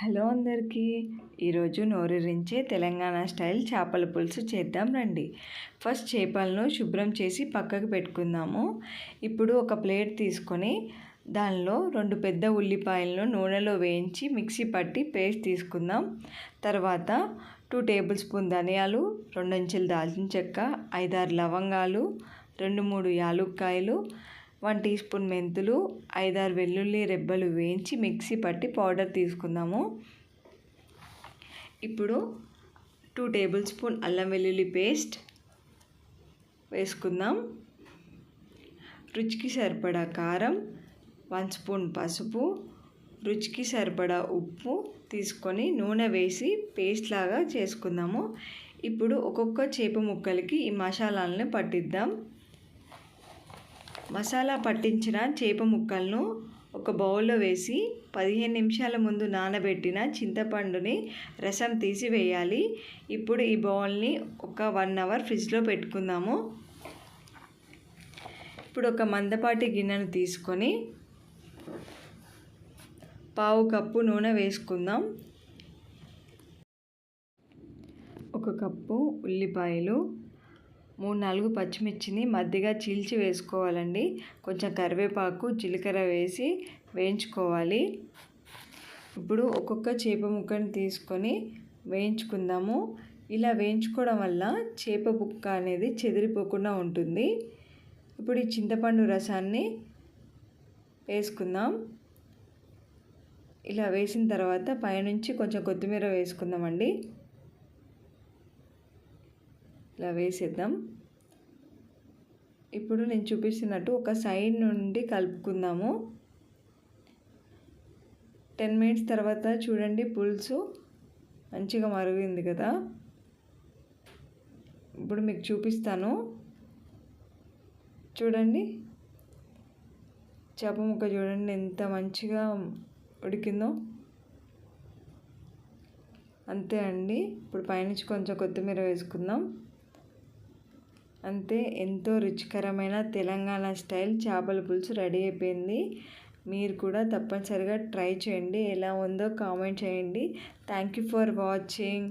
Hello అందరికీ, ఈరోజు నోరూరించే Telangana style చేపల పులుసు చేద్దాం రండి. ఫస్ట్ చేపలను శుభ్రం చేసి పక్కకు పెట్టుకుందాము. ఇప్పుడు ఒక ప్లేట్ తీసుకొని దానిలో 2 పెద్ద ఉల్లిపాయలను నూనెలో వేయించి మిక్సీ పట్టి పేస్ట్ తీసుకుందాం. తర్వాత 2 టేబుల్ స్పూన్ ధనియాలు, 2 ఇంచుల దాల్చిన చెక్క, 5-6 లవంగాలు, 2-3 యాలుక్కాయలు, 1 టీ స్పూన్ మెంతులు, 5-6 వెల్లుల్లి రెబ్బలు వేయించి మిక్సీ పట్టి పౌడర్ తీసుకుందాము. ఇప్పుడు 2 టేబుల్ స్పూన్ అల్లం వెల్లుల్లి పేస్ట్ వేసుకుందాం. రుచికి సరిపడా కారం, 1 స్పూన్ పసుపు, రుచికి సరిపడా ఉప్పు తీసుకొని నూనె వేసి పేస్ట్ లాగా చేసుకుందాము. ఇప్పుడు ఒక్కొక్క చేప ముక్కలకి ఈ మసాలాలను పట్టిద్దాం. మసాలా పట్టించిన చేప ముక్కలను ఒక బౌల్లో వేసి 15 నిమిషాల ముందు నానబెట్టిన చింతపండుని రసం తీసి వేయాలి. ఇప్పుడు ఈ బౌల్ని ఒక 1 అవర్ ఫ్రిడ్జ్లో పెట్టుకుందాము. ఇప్పుడు ఒక మందపాటి గిన్నెను తీసుకొని 1/2 కప్పు నూనె వేసుకుందాం. 1 కప్పు ఉల్లిపాయలు, 3-4 పచ్చిమిర్చిని మధ్యగా చీల్చి వేసుకోవాలండి. కొంచెం కరివేపాకు, జీలకర్ర వేసి వేయించుకోవాలి. ఇప్పుడు ఒక్కొక్క చేప ముక్కను తీసుకొని వేయించుకుందాము. ఇలా వేయించుకోవడం వల్ల చేప ముక్క అనేది చెదిరిపోకుండా ఉంటుంది. ఇప్పుడు ఈ చింతపండు రసాన్ని వేసుకుందాం. ఇలా వేసిన తర్వాత పైనుంచి కొంచెం కొత్తిమీర వేసుకుందామండి. ఇలా వేసేద్దాం. ఇప్పుడు నేను చూపిస్తున్నట్టు ఒక సైడ్ నుండి కలుపుకుందాము. 10 మినిట్స్ తర్వాత చూడండి, పులుసు మంచిగా మరిగింది కదా. ఇప్పుడు మీకు చూపిస్తాను. చూడండి, చేప ముక్క చూడండి ఎంత మంచిగా ఉడికిందో. అంతే అండి. ఇప్పుడు పైనుంచి కొంచెం కొత్తిమీర వేసుకుందాం. అంతే, ఎంతో రుచికరమైన తెలంగాణ స్టైల్ చేపల పులుసు రెడీ అయిపోయింది. మీరు కూడా తప్పనిసరిగా ట్రై చేయండి. ఎలా ఉందో కామెంట్ చేయండి. Thank you for watching.